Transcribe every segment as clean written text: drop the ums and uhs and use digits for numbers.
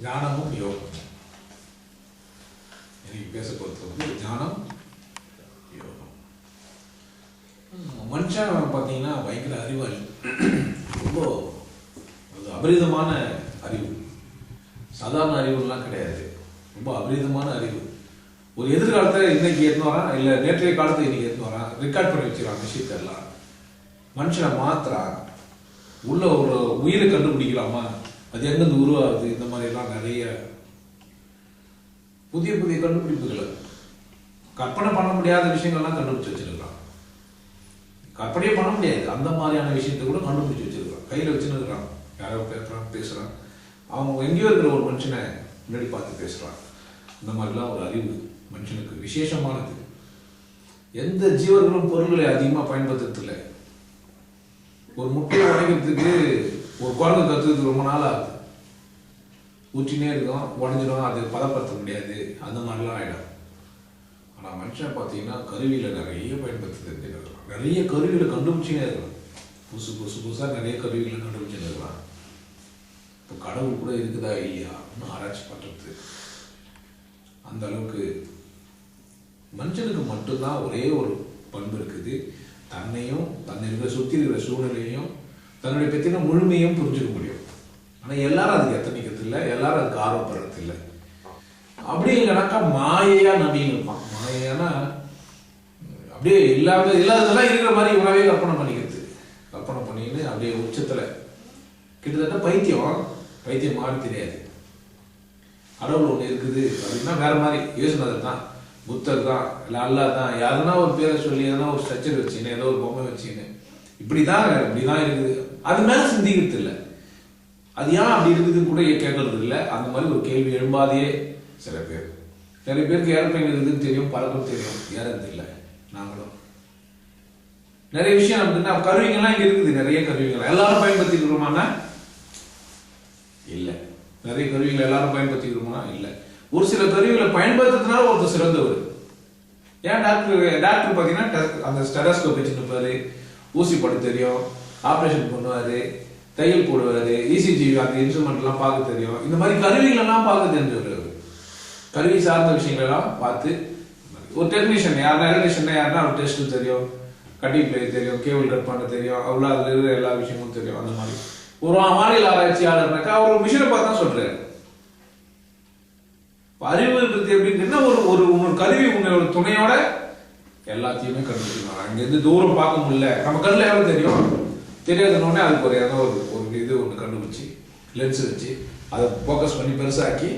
ஞானமும் யோகமும். எனக்கு பேச பொறுத்தவரை ஞானம் யோகம். மனுஷன் பார்த்தீங்கன்னா பயங்கர அறிவாளி, ரொம்ப அபரிதமான அறிவு, சாதாரண அறிவுலாம் கிடையாது, ரொம்ப அபரிதமான அறிவு. ஒரு எதிர்காலத்தை இன்னைக்கு எடுத்து வரான், இல்லை நேற்றைய காலத்தை இன்னைக்கு எடுத்து வரான், ரெக்கார்ட் பண்ணி வச்சுக்கிறான் விஷயத்தெல்லாம். மனுஷனை மாத்திரான், உள்ள ஒரு உயிரை கண்டுபிடிக்கலாமா, அது எங்கிருந்து உருவாகுது, இந்த மாதிரி எல்லாம் நிறைய புதிய புதிய கண்டுபிடிப்புகளை, கற்பனை பண்ண முடியாத விஷயங்கள்லாம் கண்டுபிடிச்சு வச்சிருக்கலாம். கற்பனையே பண்ண முடியாது அந்த மாதிரியான விஷயத்தை கூட கண்டுபிடிச்சு வச்சிருக்கான், கையில வச்சுருக்கிறான். யாரோ பேசுறான், அவங்க எங்கேயோ இருக்கிற ஒரு மனுஷனை முன்னாடி பார்த்து பேசுறான். இந்த மாதிரிலாம் ஒரு அறிவு மனுஷனுக்கு விசேஷமானது. எந்த ஜீவர்களும் பொருள்களை அதிகமாக பயன்படுத்துறதில்லை. ஒரு முட்டையை உடைக்கிறதுக்கு ஒரு குழந்தை கற்றுக்கிறதுக்கு ரொம்ப நாள் ஆகுது. ஊற்றினே இருக்கும், உடஞ்சிடும், அது பதப்படுத்த முடியாது, அந்த மாதிரிலாம் ஆகிடும். ஆனால் மனுஷன் பார்த்தீங்கன்னா கருவியில் நிறைய பயன்படுத்தி தெரிஞ்சுக்கலாம், நிறைய கருவிகளை கண்டுபிடிச்சினே இருக்கலாம், புதுசு புதுசு புதுசாக நிறைய கருவிகளை கண்டுபிடிச்சுன்னு இருக்கலாம். இப்போ கடவுள் கூட இருக்குதா இல்லையா இன்னும் ஆராய்ச்சி பண்ணுறது. அந்த அளவுக்கு மனுஷனுக்கு மட்டும்தான் ஒரே ஒரு பண்பு இருக்குது, தன்னையும் தன்னை இருக்கிற சுற்றி இருக்கிற சூழ்நிலையும் தன்னுடைய பற்றின முழுமையும் புரிஞ்சுக்க முடியும். ஆனால் எல்லாரும் அதுக்கு எத்தனைக்கிறது இல்லை, எல்லாரும் அதுக்கு ஆர்வப்படுறது இல்லை. அப்படி இல்லைனாக்கா மாயையா நம்பின்னு இருப்பான். மாயையானா அப்படியே இல்லாததெல்லாம் இருக்கிற மாதிரி உணவே கற்பனை பண்ணிக்கிறது, கற்பனை பண்ணின்னு அப்படியே உச்சத்தில் கிட்டத்தட்ட பைத்தியம் மாறி தெரியாது. கடவுள் ஒன்று இருக்குது அப்படின்னா வேற மாதிரி யோசனை தான், புத்தர் தான், இல்லை அல்லா தான், யாருன்னா ஒரு பேரை சொல்லி எதனா ஒரு ஸ்ட்ரக்சர் வச்சுன்னு, ஏதோ ஒரு பொம்மை வச்சுன்னு இப்படிதான் இருக்குது, அது மேல சிந்திக்கிறது இல்லை. அது ஏன் அப்படி இருக்குதுன்னு கூட கேட்கறது இல்லை. அந்த மாதிரி ஒரு கேள்வி எழும்பாதே சில பேருக்கு ஏரோப்ளைன் இருக்குதுன்னு தெரியும், பறக்கும் தெரியும், ஏறது இல்லை. நாங்களும் நிறைய விஷயம் அப்படின்னா கருவிகள்லாம் இங்க இருக்குது, நிறைய கருவிகள் எல்லாரும் பயன்படுத்திக்கிறோமானா இல்லை. நிறைய கருவிகள் எல்லாரும் பயன்படுத்திக்கிறோமா இல்லை. ஒரு சில கருவிகளை பயன்படுத்துறதுனால ஒருத்தர் சிறந்தவர். ஏன் டாக்டர் பார்த்தீங்கன்னா அந்த ஸ்டெராஸ்கோப் வச்சுருப்பாரு, ஊசி போட தெரியும், ஆப்ரேஷன் பண்ணுவாரு, தையல் போடுவாரு, இசிஜி அந்த இன்ஸ்ட்ருமெண்ட்லாம் பார்க்க தெரியும். இந்த மாதிரி கருவிகளெல்லாம் பார்க்க தெரிஞ்சவர். கருவி சார்ந்த விஷயங்களெல்லாம் பார்த்து ஒரு டெக்னீஷியன் யாருன்னா அவர் டெஸ்ட் தெரியும், கட்டிங் பிளே தெரியும், கேபிள் கட் பண்ண தெரியும், அவ்வளோ அதில் இருக்கிற எல்லா விஷயமும் தெரியும். அந்த மாதிரி ஒரு மாநில ஆராய்ச்சியாளர்னாக்கா அவர் ஒரு மிஷினை பார்த்து தான் சொல்றாரு. அறிவுன்றது எப்படின்னா ஒரு கருவி உன்னோட துணையோட எல்லாத்தையுமே கண்டுபிடிக்கணும். அங்கிருந்து தூரம் பார்க்க முடியல, நம்ம கண்ணில் எவ்வளவு தெரியாதுன்னொடனே அதுக்கு ஒரு இது ஒன்று கண்டுபிடிச்சி லென்ஸ் வச்சு அதை ஃபோக்கஸ் பண்ணி பெருசாக்கி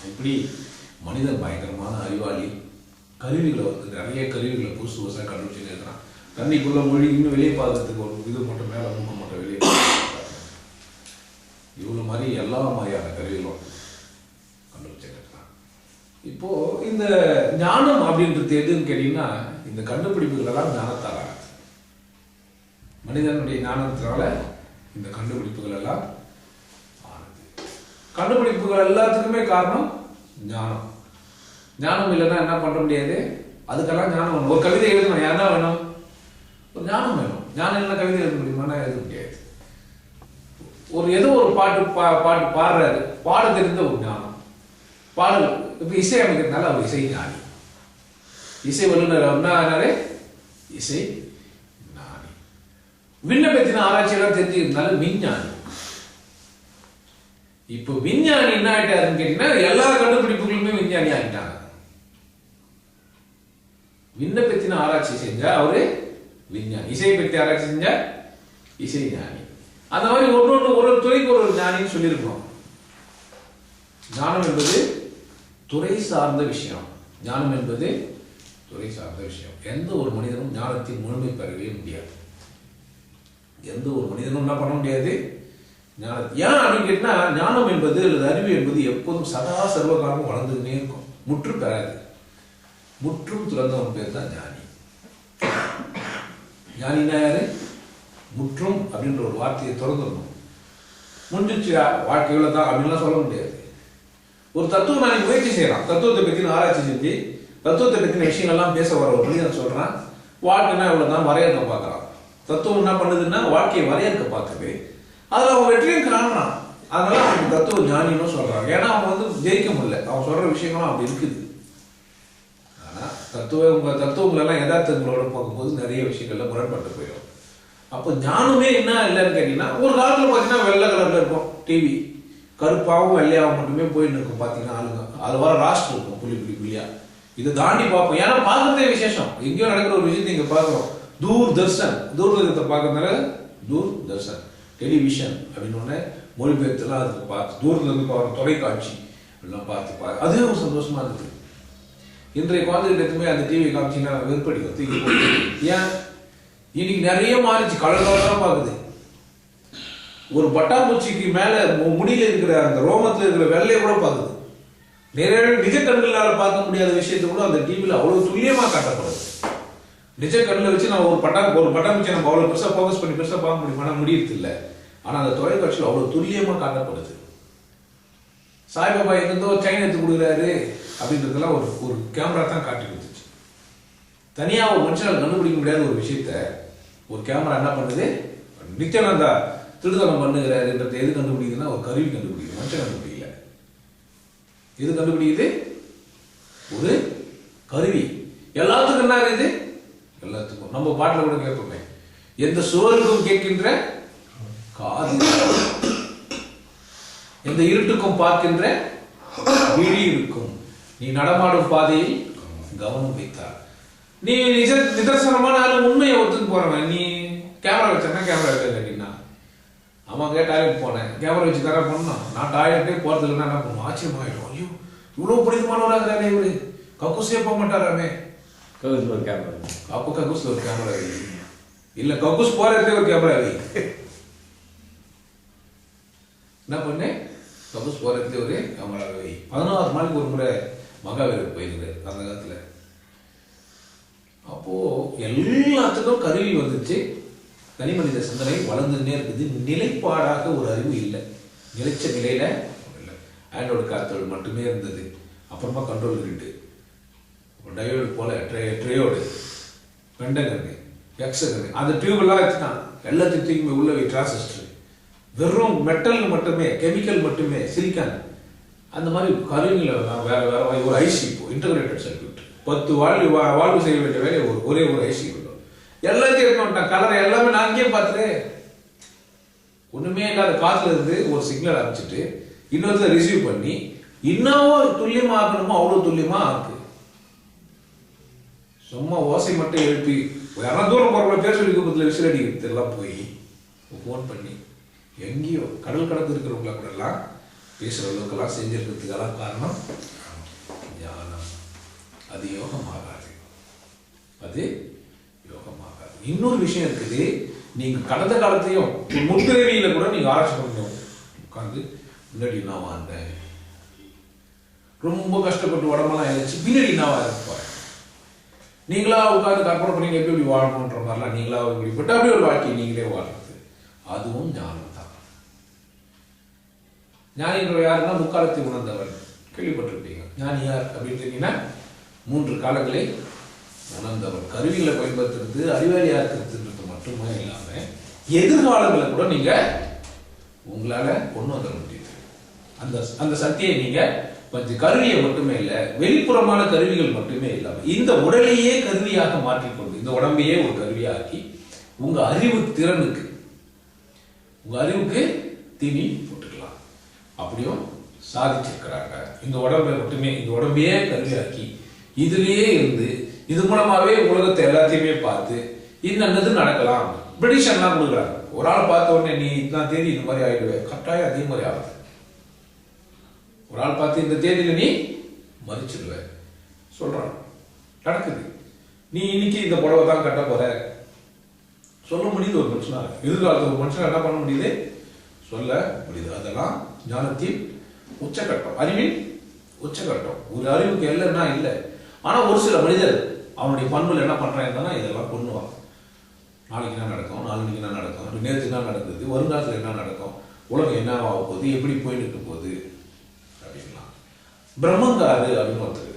இப்படி மனிதன் பயங்கரமான அறிவாளி. கருவிகளை நிறைய கருவிகளை புதுசு புதுசாக கண்டுபிடிச்சுன்னு இருக்கிறான். தண்ணிக்குள்ள மொழி இன்னும் வெளியே பார்க்கறதுக்கு ஒரு இது மட்டும் மேலே மூக்க மட்டும் வெளியே இவ்வளோ மாதிரி எல்லா மாதிரியான கருவிகளும் கண்டுபிடிச்சிருக்கான். இப்போ இந்த ஞானம் அப்படின்றது எதுன்னு கேட்டீங்கன்னா, இந்த கண்டுபிடிப்புகள் எல்லாம் ஞானத்தால, மனிதனுடைய ஞானத்தினால இந்த கண்டுபிடிப்புகள் எல்லாம் ஆனது. கண்டுபிடிப்புகள் எல்லாத்துக்குமே காரணம் ஞானம். ஞானம் இல்லைன்னா என்ன பண்ண முடியாது, அதுக்கெல்லாம் ஞானம் வேணும். ஒரு கவிதை எழுதணும், யாருன்னா வேணும், ஒரு ஞானம் வேணும். ஞானம் இல்லைன்னா கவிதை எழுத முடியுமானா எழுத முடியாது. ஏதோ ஒரு பாட்டு பாடுறாரு, பாட தெரிந்த ஒரு ஞானம். பாடல் இப்ப இசை அமைக்கிறதுனால அவர் இசை ஞானி, இசை வல்லுநர். அவர்னாலே இசை ஞானி. விண்ணப்பத்தின ஆராய்ச்சியெல்லாம் தெரிஞ்சுக்கிறதுனால விஞ்ஞானி. இப்போ விஞ்ஞானி என்ன ஆயிட்டாருன்னு கேட்டீங்கன்னா, எல்லா கண்டுபிடிப்புகளுமே விஞ்ஞானி ஆகிட்டாங்க. விண்ணப்பத்தின ஆராய்ச்சி செஞ்சா அவரு விஞ்ஞானி, இசையை பற்றி ஆராய்ச்சி செஞ்சா இசை ஞானி. அந்த மாதிரி ஒரு துறைக்கு ஒரு ஞானின்னு சொல்லியிருக்கோம். ஞானம் என்பது துறை சார்ந்த விஷயம். ஞானம் என்பது துறை சார்ந்த விஷயம். எந்த ஒரு மனிதனும் ஞானத்தின் முழுமை பெறவே முடியாது. எந்த ஒரு மனிதனும் என்ன பண்ண முடியாது ஞானத்தை. ஏன் அப்படின்னு கேட்டா, ஞானம் என்பது அல்லது அறிவு என்பது எப்போதும் சதா சர்வகாலமும் வளர்ந்துன்னே இருக்கும், முற்று பெறாது. முற்றும் துறந்தவன் பேர் தான் ஞானி. ஞானினா யாரு? முற்றும் அப்படின்ற ஒரு வார்த்தையை திறந்துடணும். முடிஞ்சிச்சு வாழ்க்கையில தான் அப்படின்லாம் சொல்ல முடியாது. ஒரு தத்துவம் நான் முயற்சி செய்யறான், தத்துவத்தை பத்தின ஆராய்ச்சி செஞ்சு தத்துவத்தை பத்தின விஷயங்கள்லாம் பேச வர ஒரு மனிதன் சொல்றான், வாழ்க்கைனா இவ்வளவுதான் வரையறுக்க பார்க்கறான். தத்துவம் என்ன பண்ணுதுன்னா வாழ்க்கையை வரையறுக்க பார்க்குது. அதுல அவன் வெற்றியும் காணலாம். அதனால அவனுக்கு தத்துவ ஞானின்னு சொல்றாங்க. ஏன்னா அவன் வந்து ஜெயிக்க முடியல, அவன் சொல்ற விஷயங்களும் அப்படி இருக்குது. ஆனா தத்துவங்களெல்லாம் யதார்த்தங்களோட பார்க்கும்போது நிறைய விஷயங்கள்ல முரண்பட்டு போயிடும். அப்போ ஞானமே என்ன இல்லைன்னு கேட்டீங்கன்னா, ஒரு காலத்துல பார்த்தீங்கன்னா வெள்ளை கலர்ல இருக்கும் டிவி, கருப்பாவும் வெள்ளையாவும் மட்டுமே போயிட்டு இருக்கும். பார்த்தீங்கன்னா ஆளுங்க அது வர ராஷ்டிரம் இருக்கும் புள்ளி புள்ளி புள்ளியா. இதை தாண்டி பார்ப்போம். ஏன்னா பார்க்கறதே விசேஷம். எங்கேயோ நடக்கிற ஒரு விஷயத்தை இங்க பார்க்குறோம். தூர்தர்ஷன் பார்க்கறதுனால தூர்தர்ஷன் டெலிவிஷன் அப்படின்னு ஒன்று மொழிபெயர்த்துலாம் அதுக்கு பார்த்து தூரத்துல இருந்து பார்க்குற தொலைக்காட்சி எல்லாம் பார்த்து அதே ஒரு சந்தோஷமா இருக்குது. இன்றைய குழந்தைகளுக்குமே அந்த டிவி காமிச்சிங்கன்னா வெறுப்படிக்கும், தூக்கி போட்டு. ஏன் இன்னைக்கு நிறைய மாறிச்சு, கலர் கலராக பார்க்குது. ஒரு பட்டாம்பூச்சிக்கு மேல முடியில இருக்கிற அந்த ரோமத்துல இருக்கிற வெள்ளையை கூட பார்க்குது. நிறைய நிஜ கண்களால பார்க்க முடியாத விஷயத்தை கூட அந்த டிவியில் அவ்வளவு துல்லியமா காட்டப்படுது. நிஜ கண்ணில் வச்சு நான் ஒரு பட்டாம்பூச்சி நம்ம அவ்வளவு பெருசா ஃபோக்கஸ் பண்ணி பெருசா பார்க்க முடியுமா? முடியறது இல்லை. ஆனா அந்த தொலைக்காட்சியில் அவ்வளவு துல்லியமா காட்டப்படுது. சாய்பாபா எங்கிருந்தோ சைன் எடுத்து கொடுக்குறாரு அப்படின்றதுலாம் ஒரு கேமரா தான் காட்டி கொடுத்துச்சு. தனியா ஒரு மனுஷனால் கண்டுபிடிக்க முடியாத ஒரு விஷயத்த ஒரு கேமரா என்ன பண்ணுது? நித்யானந்தா திருத்தலம் பண்ணுகிறாருன்றதை எது கண்டுபிடிக்குதுன்னா ஒரு கருவி கண்டுபிடிக்குது, மனுஷன் கண்டுபிடிக்கல. எது கண்டுபிடிக்குது? ஒரு கருவி. எல்லாத்துக்கும் என்ன இருக்குது? எல்லாத்துக்கும். நம்ம பாட்டில் கூட கேட்போமே, எந்த சுவருக்கும் கேட்கின்ற காது, எந்த இருட்டுக்கும் பார்க்கின்ற விழி இருக்கும், நீ நடமாடும் பாதையில் கவனம் வைத்தார். நீ நிதர்சனமான ஆளு, உண்மையை ஒத்துக்கு போறவன். நீ கேமரா வச்சா கேமரா வைக்க கேட்டீங்கன்னா, ஆமாங்க டாய்லெட் போனேன், கேமரா வச்சு தர போனோம். நான் டாய்லெட்டே போறதுக்குன்னா என்ன பண்ணுவோம்? ஆச்சரியமாயிடும். ஐயோ இவ்வளவு புனிதமானவராக இவரு, கக்கூசியே போக மாட்டாராமே. கக்கூஸ்ல ஒரு கேமரா, அப்போ கக்கூஸ்ல ஒரு கேமரா இல்ல, கக்கூஸ் போறதே ஒரு கேமரா என்ன பண்ணேன்? கக்கூஸ் போறதே ஒரு கேமரா 16 நாளைக்கு ஒரு முறை மகாவீரர் போயிருந்தாரு அந்த காலத்துல. அப்போ எல்லாத்துக்கும் கருவி வந்துச்சு. தனி மனித சிந்தனை வளர்ந்துன்னே இருக்குது. நிலைப்பாடாக ஒரு அறிவு இல்லை, நிலைச்ச நிலையில இல்லை. ஆண்டோட காத்தோடு மட்டுமே இருந்தது. அப்புறமா கண்ட்ரோல் கிரிட்டு, டயோடு போல ட்ரையோடு, பெண்டகன்னு, எக்ஸகன்னு, அந்த டியூப் எல்லாம் வச்சுட்டான். எல்லாத்தையும் தூக்கி உள்ள வை. டிரான்சிஸ்டர் வெறும் மெட்டல் மட்டுமே, கெமிக்கல் மட்டுமே, சிலிக்கான், அந்த மாதிரி கருவிகளை வேற வேற ஒரு ஐசி, இப்போ இன்டகிரேட்டட் சர்க்யூட் 10 வாழ்வு செய்ய வேண்டிய வேலையை ஒரே ஒரு ஐசி கொண்டு எல்லாத்தையும் எடுத்துட்டான். கலரை எல்லாமே நான் அங்கேயே பார்த்துட்டேன். ஒண்ணுமே இல்லாத காத்துல இருந்து ஒரு சிக்னல் அனுப்பிச்சிட்டு இன்னொருத்தர் ரிசீவ் பண்ணி இன்னும் துல்லியமா ஆக்கணுமோ அவ்வளவு துல்லியமா ஆக்கு. சும்மா ஓசை மட்டும் எழுப்பி யாராவது தூரம் போறவங்க பேர் சொல்லி கூப்பத்தில் விசில் அடிக்கிறது எல்லாம் போய் போன் பண்ணி எங்கேயோ கடல் கடந்து இருக்கிறவங்கள கூட எல்லாம் பேசுற அளவுக்கெல்லாம் செஞ்சிருக்கிறதுக்கெல்லாம் காரணம் ஞானம். அது யோகம் ஆகாது, அது யோகம் ஆகாது. இன்னொரு விஷயம் இருக்குது. நீங்க கடந்த காலத்தையும் முன்பிறவியில கூட நீங்க ஆராய்ச்சி பண்ணணும். உட்காந்து முன்னாடி நான் வாழ்ந்தேன், ரொம்ப கஷ்டப்பட்டு உடம்பெல்லாம் எழுச்சி, பின்னாடி நான் இருப்பேன். நீங்களா உட்காந்து கற்பனை பண்ணி எப்படி இப்படி வாழணுன்ற மாதிரிலாம் நீங்களா இப்படிப்பட்ட அப்படி ஒரு வாழ்க்கை நீங்களே வாழ்றது, அதுவும் ஞானம் தான். ஞானின்ற யாருன்னா முக்காலத்தை உணர்ந்தவர், கேள்விப்பட்டிருப்பீங்க. ஞானி யார் அப்படின்னு சொன்னீங்கன்னா 3 காலங்களை உணர்ந்தவர். கருவிகளை பயன்படுத்துறது, அறிவாளியா இருக்கிறதுன்றது மட்டுமே இல்லாம எதிர்காலங்களை கூட நீங்க உங்களால கொண்டு வந்துட முடியுது. அந்த சக்தியை நீங்க கொஞ்சம் கருவியை மட்டுமே இல்லை, வெளிப்புறமான கருவிகள் மட்டுமே இல்லாம இந்த உடலையே கருவியாக மாற்றிக்கொண்டு, இந்த உடம்பையே ஒரு கருவியாக்கி உங்க அறிவு திறனுக்கு, உங்க அறிவுக்கு தீனி போட்டுக்கலாம். அப்படியும் சாதிச்சிருக்கிறாங்க. இந்த உடம்பை மட்டுமே, இந்த உடம்பையே கருவியாக்கி இதுலயே இருந்து இது மூலமாவே உலகத்தை எல்லாத்தையுமே பார்த்து இன்னது நடக்கலாம். ப்ரெடிக்ஷன்லாம் கொடுக்குறாங்க. ஒரு ஆள் பார்த்த உடனே நீ இத்தனை தேதி இந்த மாதிரி ஆயிடுவேன், கட்டாயம் அதே மாதிரி ஆகுது. ஒரு ஆள் பார்த்து இந்த தேதியில நீ மதிச்சிடுவ சொல்றான், நடக்குது. நீ இன்னைக்கு இந்த புடவை தான் கட்ட போற சொல்ல முடியுது ஒரு மனுஷனால. எதிர்காலத்தில் ஒரு மனுஷன் என்ன பண்ண முடியுது, சொல்ல முடியுது. அதெல்லாம் ஞானத்தின் உச்சகட்டம், அறிவின் உச்சகட்டம். ஒரு அறிவுக்கு எல்லன்னா இல்லை. ஆனா ஒரு சில மனிதர் அவனுடைய பண்புல என்ன பண்றாங்கன்னா இதெல்லாம் பண்ணுவான். நாளைக்கு என்ன நடக்கும், நாளைக்கு என்ன நடக்கும், நேற்று என்ன நடக்குது, வருங்காலத்தில் என்ன நடக்கும், உலகம் என்ன ஆக போகுது, எப்படி போயிட்டு இருக்க போகுது அப்படின்லாம். பிரம்மங்காரு அப்படின்னு ஒருத்தர்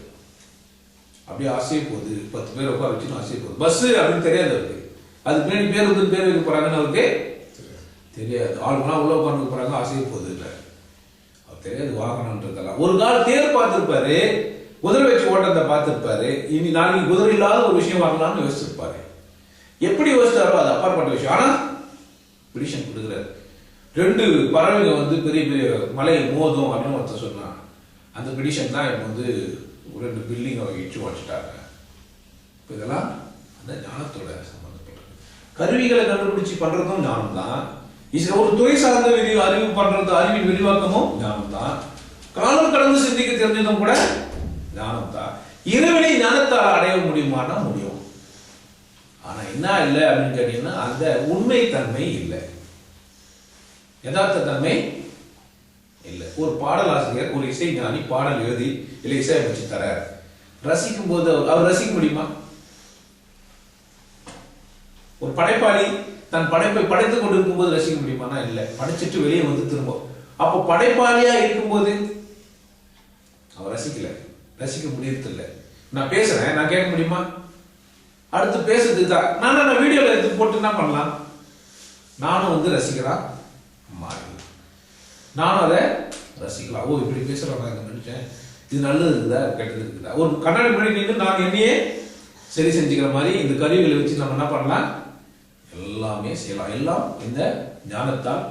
அப்படியே ஆசைய போகுது, 10 பேர் உட்கார வச்சுன்னு ஆசைய போகுது. பஸ் அப்படின்னு தெரியாது அவருக்கு. அது பின்னாடி பேர் வந்து பேர் வைக்க போறாங்கன்னு அவருக்கு தெரியாது. ஆளுங்களாம் உள்ள உட்காந்து போறாங்க, ஆசைய போகுது இல்லை. தெரியாது வாகனம்ன்றதெல்லாம். ஒரு கால தேர் பார்த்திருப்பாரு, குதிரை வச்சு ஓட்டத்தை பார்த்திருப்பாரு, இனி நாளைக்கு குதிரை இல்லாத ஒரு விஷயம் வரலாம்னு யோசிச்சிருப்பாரு. எப்படி யோசிச்சாரோ அது அப்பாற்பட்ட விஷயம். ஆனா பிடிஷன் கொடுக்குறாரு. 2 பறவைங்க வந்து பெரிய பெரிய மலையை மோதும் அப்படின்னு ஒருத்தர் சொன்னான். அந்த பிடிஷன் தான் இப்போ வந்து 2 பில்டிங் இடிச்சு வச்சுட்டாங்க. இப்போ இதெல்லாம் அந்த ஞானத்தோட சம்பந்தப்பட்டது. கருவிகளை கண்டுபிடிச்சு பண்றதும் ஞானம் தான். ஒரு துறை சார்ந்த அறிவு பண்றது, அறிவின் விரிவாக்கமும் ஞானம் தான். காலம் கடந்து சிந்திக்க தெரிஞ்சதும் கூட ஞானம் தான். இறைவனை ஞானத்தால் அடைய முடியுமானா முடியும். ஆனா என்ன இல்லை அப்படின்னு கேட்டீங்கன்னா அந்த உண்மை தன்மை இல்லை, யதார்த்த தன்மை இல்லை. ஒரு பாடலாசிரியர், ஒரு இசை ஞானி பாடல் எழுதி இல்லை இசையமைச்சு தர ரசிக்கும் போது அவர் ரசிக்க முடியுமா? ஒரு படைப்பாளி தன் படைப்பை படைத்துக் கொண்டிருக்கும் போது ரசிக்க முடியுமானா இல்லை. படைச்சிட்டு வெளியே வந்து திரும்ப. அப்போ படைப்பாளியா இருக்கும்போது அவர் ரசிக்க முடியறதில்லை. நான் பேசுறேன், நான் கேட்க முடியுமா? அடுத்து பேசுறதுக்கு தான் நான் வீடியோல எடுத்து போட்டு என்ன பண்ணலாம்? நானும் வந்து ரசிக்கலாம், நானும் அதை ரசிக்கலாம். ஓ இப்படி பேசுறேன், நான் நினைச்சேன் இது நல்லது இருக்குதா கெட்டது இருக்குதா. ஒரு கண்ணாடி முன்னாடி நின்று நான் என்னையே சரி செஞ்சுக்கிற மாதிரி இந்த கருவிகளை வச்சு நம்ம என்ன பண்ணலாம்? எல்லாமே செய்யலாம். எல்லாம் இந்த ஞானத்தால்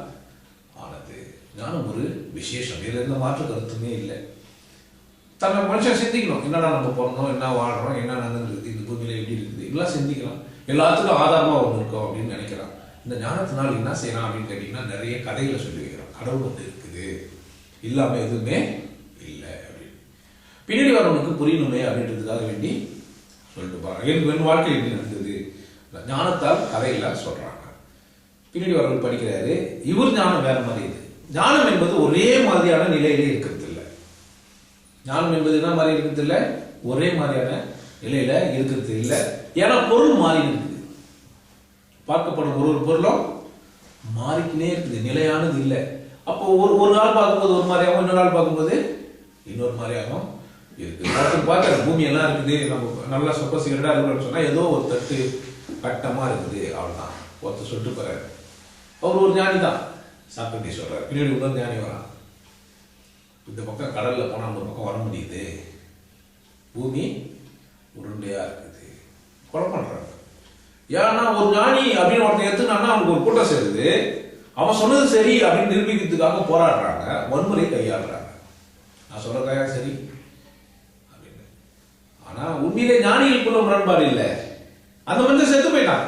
ஆனது. ஞானம் ஒரு விசேஷம், இதுல எந்த மாற்று கருத்துமே இல்லை. தன்னை மனுஷன் சிந்திக்கணும். என்னடா நம்ம பிறந்தோம், என்ன வாழ்றோம், என்ன நடந்துருக்கு, இந்த பூமியில எப்படி இருக்குது, இதெல்லாம் சிந்திக்கலாம். எல்லாத்துக்கும் ஆதாரமா ஒன்று இருக்கும் அப்படின்னு நினைக்கிறான். இந்த ஞானத்தினால் என்ன செய்யலாம் அப்படின்னு கேட்டீங்கன்னா நிறைய கதைகளை சொல்லி வைக்கிறோம். கடவுள் வந்து இருக்குது, இல்லாம எதுவுமே இல்லை அப்படின்னு. பின்னாடி வரவனுக்கு புரியணுமே அப்படின்றதுக்காக வேண்டி சொல்லிட்டு பாருங்க. என் வாழ்க்கை எப்படி நடந்தது, ஞானத்தால் கதையெல்லாம் சொல்றாங்க. பின்னாடி வரவங்க படிக்கிறாரு, இவர் ஞானம் வேற மாதிரி. இது ஞானம் என்பது ஒரே மாதிரியான நிலையிலே இருக்கிறது இல்லை. ஞானம் என்பது என்ன மாதிரி இருக்கிறது இல்லை, ஒரே மாதிரியான நிலையில இருக்கிறது இல்லை. ஏன்னா பொருள் மாறி இருக்குது. பார்க்கப்படும் ஒரு பொருளும் மாறிக்கினே இருக்குது, நிலையானது இல்லை. அப்போ ஒரு நாள் பார்க்கும்போது ஒரு மாதிரியாகவும், இன்னொரு நாள் பார்க்கும்போது இன்னொரு மாதிரியாகவும் இருக்கு. பார்க்க பூமி எல்லாம் இருக்குது, நம்ம நல்லா சொப்ப சீரடா இருக்குன்னு சொன்னா ஏதோ ஒரு தட்டு கட்டமா இருக்குது, அவ்வளவுதான். ஒருத்தர் சொல்லிட்டு போறாரு, அவர் ஒரு ஞானி தான், சாப்பிட்டு சொல்றாரு. பின்னாடி இன்னொரு ஞானி வரான், இந்த பக்கம் கடல்ல போனா அந்த பக்கம் வர முடியுது, பூமி உருண்டையா இருக்குது, கொலை பண்றாங்க. ஏன்னா ஒரு ஞானி அப்படின்னு ஒருத்தன் எடுத்துனான்னா அவனுக்கு ஒரு கூட்டம் சேருது, அவன் சொன்னது சரி அப்படின்னு நிரூபிக்கிறதுக்காக போராடுறாங்க, வன்முறை கையாளுறாங்க. நான் சொல்றதா சரி அப்படின்னு. ஆனா உண்மையிலே ஞானிகளுக்குள்ள முரண்பாடு இல்லை. அந்த மனுஷன் செத்து போயிட்டான்,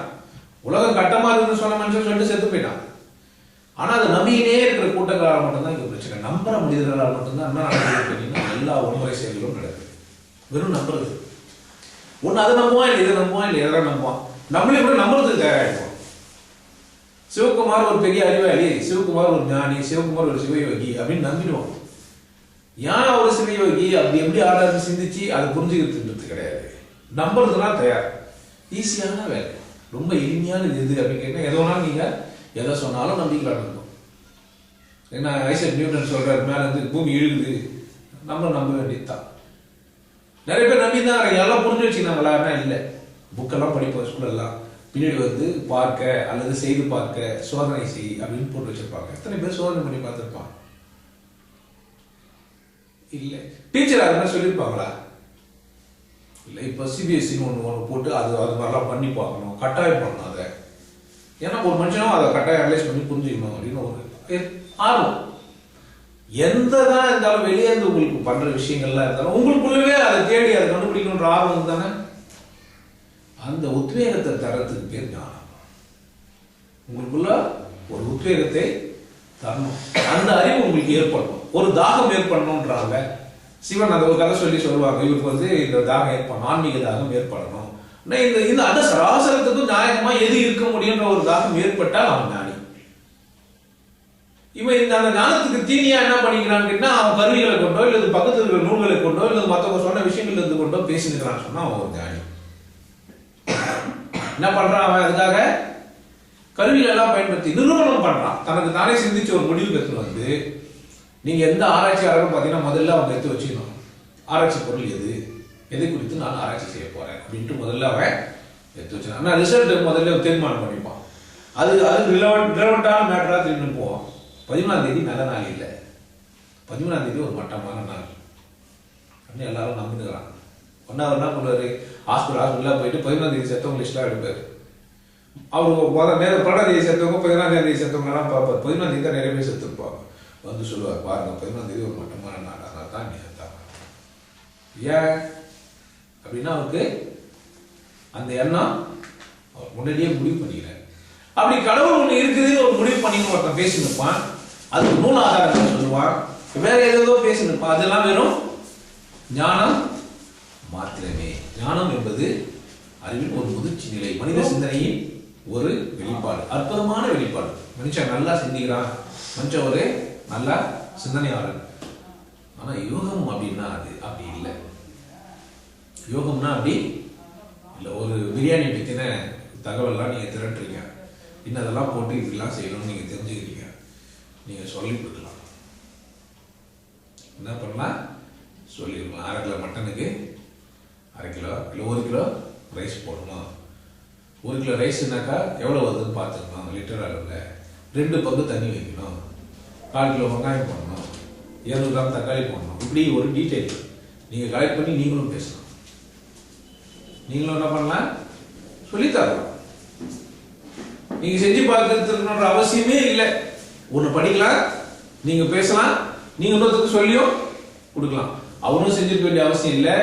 உலகம் கட்டமா இருக்குன்னு சொன்ன மனுஷன் சொல்லிட்டு செத்து போயிட்டான். ஆனா அது நம்பிக்கினே இருக்கிற கூட்டங்களால் மட்டும்தான் இங்க பிரச்சனை. நம்புற மனிதர்களால் மட்டும்தான் என்ன நடக்குதுன்னா எல்லா வன்முறை செயல்களும் நடக்குது. வெறும் நம்புறது. ஒண்ணு அதை நம்புவான், இல்லை இதை நம்புவான், இல்லை எதெல்லாம் நம்புவான். நம்மளே கூட நம்புறதுக்கு தயாராகிடுவோம். சிவகுமார் ஒரு பெரிய அறிவாளி, சிவகுமார் ஒரு ஞானி, சிவகுமார் ஒரு சிவயோகி அப்படின்னு நம்பிடுவோம். ஏன் ஒரு சிவயோகி அப்படி எப்படி ஆராய்ச்சி சிந்திச்சு அதை புரிஞ்சுக்கிறதுன்றது கிடையாது. நம்புறதுலாம் தயார். ஈஸியான வேலை, ரொம்ப எளிமையானது எது அப்படின்னு கேட்டா எதோனாலும் நீங்க எதை சொன்னாலும் நம்பிக்கலாம் இருக்கும். ஏன்னா ஐசக் நியூட்டன் சொல்றாரு, மேல இருந்து பூமி இழுகுது, நம்ம நம்ப வேண்டியதுதான். நிறைய பேர் நம்பி தான் எல்லாம் புரிஞ்சு வச்சுக்கிறாங்களா? இல்லை, புக்கெல்லாம் படிப்போம் ஸ்கூலெல்லாம், பின்னாடி வந்து பார்க்க அல்லது செய்து பார்க்க, சோதனை செய் அப்படின்னு போட்டு வச்சிருப்பாங்க. எத்தனை பேர் சோதனை பண்ணி பார்த்துருப்பாங்க? இல்லை. டீச்சர் அது மாதிரி சொல்லியிருப்பாங்களா? இல்லை. இப்போ சிபிஎஸ்சின்னு ஒன்று போட்டு அது மாதிரிலாம் பண்ணி பார்க்கணும், கட்டாயம் பண்ணணும் அதை. ஏன்னா ஒரு மனுஷனும் அதை கட்டாயம் அனலைஸ் பண்ணி புரிஞ்சுக்கணும் அப்படின்னு ஒரு ஆர்வம். எந்த தான் இருந்தாலும் வெளியே இருந்து உங்களுக்கு பண்ற விஷயங்கள்லாம் இருந்தாலும் உங்களுக்குள்ளவே அதை தேடி அதை கண்டுபிடிக்கணுன்ற ஆர்வம் தானே. அந்த உத்வேகத்தை தரத்துக்கு பேர் ஞானம். உங்களுக்குள்ள ஒரு உத்வேகத்தை தரணும், அந்த அறிவு உங்களுக்கு ஏற்படணும், ஒரு தாகம் ஏற்படணும்ன்றாங்க. சிவன் அதை ஒரு கதை சொல்லி சொல்லுவாங்க, இவருக்கு வந்து இந்த தாகம் ஏற்படணும், ஆன்மீக தாகம் ஏற்படணும். இந்த அந்த சராசரத்துக்கும் நியாயமா எது இருக்க முடியுன்ற ஒரு தாகம் ஏற்பட்டால் அவன் ஞானி. இவன் இந்த அந்த ஞானத்துக்கு தீனியா என்ன பண்ணிக்கிறான்னு கேட்டா, அவன் கருவிகளை கொண்டோ இல்லது பக்கத்தில் இருக்கிற நூல்களை கொண்டோ இல்லது மற்றவங்க சொன்ன விஷயங்கள் இருந்து கொண்டோ பேசினுக்கிறான்னு சொன்னா அவன் ஒரு ஞானி. என்ன பண்றான் அவன்? அதுக்காக கருவிகள் எல்லாம் பயன்படுத்தி நிரூபணம் பண்றான். தனக்கு தானே சிந்திச்சு ஒரு முடிவு எடுத்து வந்து, நீங்க எந்த ஆராய்ச்சியாளரும் பாத்தீங்கன்னா முதல்ல அவங்க எடுத்து வச்சுக்கணும், ஆராய்ச்சி பொருள் எது, எதை குறித்து நான் ஆராய்ச்சி செய்ய போறேன் அப்படின்ட்டு முதல்ல அவன் எடுத்து வச்சான். ஆனா ரிசல்ட் முதல்ல தீர்மானம் பண்ணிப்பான். அது ரிலவெண்டான மேட்டரா திரும்பி போவான். 11ஆம் தேதி நல்ல நாள் இல்லை, 13ஆம் தேதி ஒரு மட்டமான நாள் அப்படின்னு எல்லாரும் நம்பினுக்கிறாங்க. 1 நாள் பண்ணுவாரு, ஹாஸ்பிட்டலாக போயிட்டு 13ஆம் தேதி செத்தவங்க லிஸ்ட்லாம் எடுப்பாரு. அவர் நேரம் 12ஆம் தேதி செத்தவங்க 14ஆம் தேதி செத்தவங்கலாம் பார்ப்பார். 13ஆம் தேதி தான் நிறைய பேர் செத்துருப்பாங்க. வந்து சொல்லுவார், பாருங்க 13ஆம் தேதி ஒரு மட்டமான நாள், அதனால தான் நீ செத்தாங்க. ஏன் அப்படின்னா அவருக்கு அந்த எண்ணம் அவர் முன்னாடியே முடிவு பண்ணிக்கிறார். அப்படி கடவுள் ஒண்ணு இருக்குதுன்னு ஒரு முடிவு பண்ணி ஒருத்தன் பேசினிருப்பான், அதுக்கு நூல் ஆதாரங்கள் சொல்லுவான், வேற ஏதோ பேசினிருப்பான். அதெல்லாம் வெறும் ஞானம் மாத்திரமே. ஞானம் என்பது அறிவின் ஒரு முதிர்ச்சி நிலை, மனித சிந்தனையின் ஒரு வெளிப்பாடு, அற்புதமான வெளிப்பாடு. மனுஷன் நல்லா சிந்திக்கிறான், மனுஷன் ஒரு நல்லா சிந்தனையாளர். ஆனா யோகம் அப்படின்னா அது அப்படி இல்லை. யோகம்னா அப்படி இல்லை. ஒரு பிரியாணி பற்றின தகவல்லாம் நீங்கள் திரட்டுறீங்க, இன்னும் அதெல்லாம் போட்டு இப்படிலாம் செய்யணும்னு நீங்கள் தெரிஞ்சுக்கிறீங்க, நீங்கள் சொல்லி கொடுக்கலாம். என்ன பண்ணலாம், சொல்லிடலாம். 1/2 கிலோ மட்டனுக்கு 1/2 கிலோ இல்லை 1 கிலோ ரைஸ் போடணும். 1 கிலோ ரைஸ்னாக்கா எவ்வளோ வருதுன்னு பார்த்துக்கணும். லிட்டர் அளவில் 2 பங்கு தண்ணி வைக்கணும், 4 கிலோ வெங்காயம் போடணும், 200 கிராம் தக்காளி போடணும். இப்படி ஒரு டீட்டெயில் நீங்கள் கலெக்ட் பண்ணி நீங்களும் பேசலாம். நீங்களும் என்ன பண்ணலாம், சொல்லித்தரலாம். நீங்க செஞ்சு பார்க்கறதுன்ற அவசியமே இல்லை. ஒன்று படிக்கலாம், நீங்க பேசலாம், நீங்க இன்னொருத்தருக்கு சொல்லியும் கொடுக்கலாம். அவரும் செஞ்சிருக்க வேண்டிய அவசியம் இல்லை,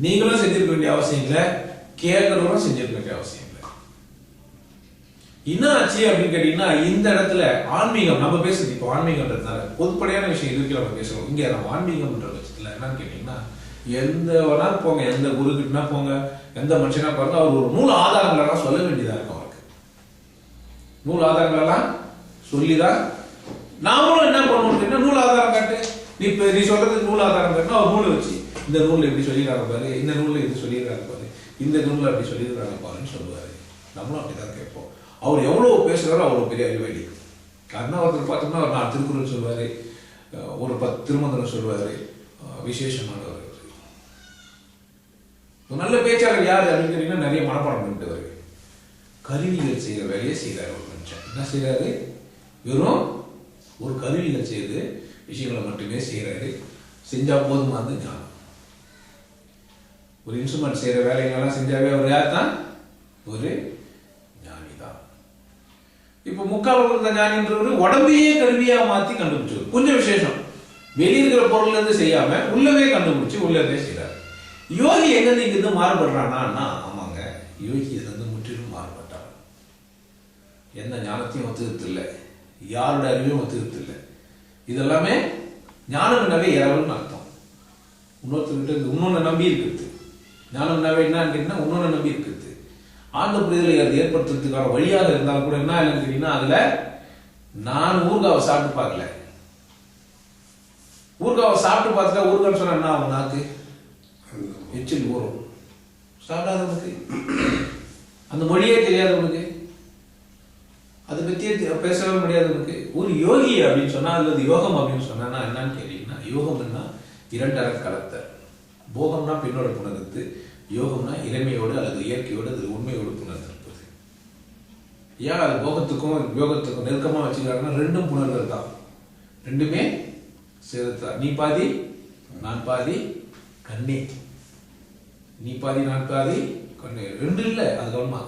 நீங்களும் செஞ்சிருக்க வேண்டிய அவசியம் இல்லை, கேட்கறவரும் செஞ்சிருக்க வேண்டிய அவசியம் இல்லை. என்ன ஆச்சு அப்படின்னு கேட்டீங்கன்னா, இந்த இடத்துல ஆன்மீகம் நம்ம பேசுறது இப்போ ஆன்மீகம்ன்றதுனால பொதுப்படையான விஷயம் இருக்கு நம்ம பேசுறோம். இங்க நம்ம ஆன்மீகம்ன்ற பட்சத்தில் என்னன்னு கேட்டீங்கன்னா, எந்த வேணா போங்க, எந்த குரு கிட்டனா போங்க, எந்த மனுஷனா பாருங்க, அவர் ஒரு நூல் ஆதாரங்களெல்லாம் சொல்ல வேண்டியதா இருக்கும். அவருக்கு நூல் ஆதாரங்களெல்லாம் சொல்லிதான் நாமளும் என்ன பண்ணுவோம், நூல் ஆதாரம் காட்டு, நீ சொல்றதுக்கு நூல் ஆதாரம் காட்டுனா அவர் நூலை வச்சு இந்த நூல்ல இப்படி சொல்லிடுறாங்க பாரு, இந்த நூல்ல இது சொல்லிடுறாங்க பாரு, இந்த நூல்ல அப்படி சொல்லிடுறாங்க பாருன்னு சொல்லுவாரு. நம்மளும் அப்படிதான் கேட்போம். அவர் எவ்வளவு பேசுறாரோ அவ்வளவு பெரிய அறிவாளி. காரணம் ஒருத்தர் பார்த்தோம்னா ஒரு 4 திருக்குறள் சொல்லுவாரு, ஒரு 10 திருமந்திரம் சொல்லுவாரு, விசேஷமானவர். நல்ல பேச்சாளர் யாரு அப்படின்னு கேட்டீங்கன்னா, நிறைய மனப்பாடம் பண்ணிட்டு வருது. கருவிகள் செய்யற வேலையை செய்யறாரு ஒரு மனுஷன். என்ன செய்யறாரு, வெறும் ஒரு கருவிகள் செய்து விஷயங்களை மட்டுமே செய்யறாரு. செஞ்சா போதுமா அது ஞானம். ஒரு இன்ஸ்ட்ருமெண்ட் செய்யற வேலைகள்லாம் செஞ்சாவே அவர் யார் தான், ஒரு ஞானி தான். இப்ப முக்கால் இருந்த ஞானின்றவர் உடம்பையே கருவியா மாத்தி கண்டுபிடிச்சவர். கொஞ்சம் விசேஷம், வெளியிருக்கிற பொருள்ல இருந்து செய்யாம உள்ளவே கண்டுபிடிச்சு உள்ளவே செய்யறாரு. யோகி எங்கிருந்து இங்கிருந்து மாறுபடுறான்னா, ஆமாங்க, யோகி இருந்து முற்றிலும் மாறுபட்டார். எந்த ஞானத்தையும் ஒத்துக்கிறது இல்லை, யாரோட அறிவையும் ஒத்துக்கிறது இல்லை. இதெல்லாமே ஞானம் என்னவே இரவல்னு அர்த்தம். இன்னொருத்தர்கிட்ட இன்னொன்னு நம்பி இருக்கிறது. ஞானம் என்னவே என்னன்னு கேட்டீங்கன்னா, இன்னொன்னு நம்பி இருக்கிறது. ஆழ்ந்த புரிதலை அது ஏற்படுத்துறதுக்கான வழியாக இருந்தாலும் கூட என்ன இல்லைன்னு கேட்டீங்கன்னா, அதுல நான் ஊர்காவை சாப்பிட்டு பார்க்கல. ஊர்காவை சாப்பிட்டு பார்த்துட்டா ஊர்கான்னு சொன்னா என்ன ஆகும், நாக்கு எச்சில் ஊறும். சாப்பிடாதவனுக்கு, அந்த மொழியே தெரியாதவனுக்கு, அதை பற்றியே பேசவே முடியாதவனுக்கு ஒரு யோகி அப்படின்னு சொன்னா, அல்லது யோகம் அப்படின்னு சொன்னா என்னன்னு கேட்டீங்கன்னா, யோகம்னா 2 அற கலத்தல். போகம்னா பெண்ணோட புணர்ந்து, யோகம்னா இளமையோடு அல்லது இயற்கையோடு அது உண்மையோடு புணர்ந்திருப்பது. ஏன் அது போகத்துக்கும் யோகத்துக்கும் நெருக்கமா வச்சுக்கிறாங்கன்னா, 2ம் புணர்தல் தான், 2மே சேர்த்தா. நீ பாதி நான் பாதி கண்ணே, நீ பாதி நான் பாதி கண்ணே, 2 இல்லை. அது கவனமா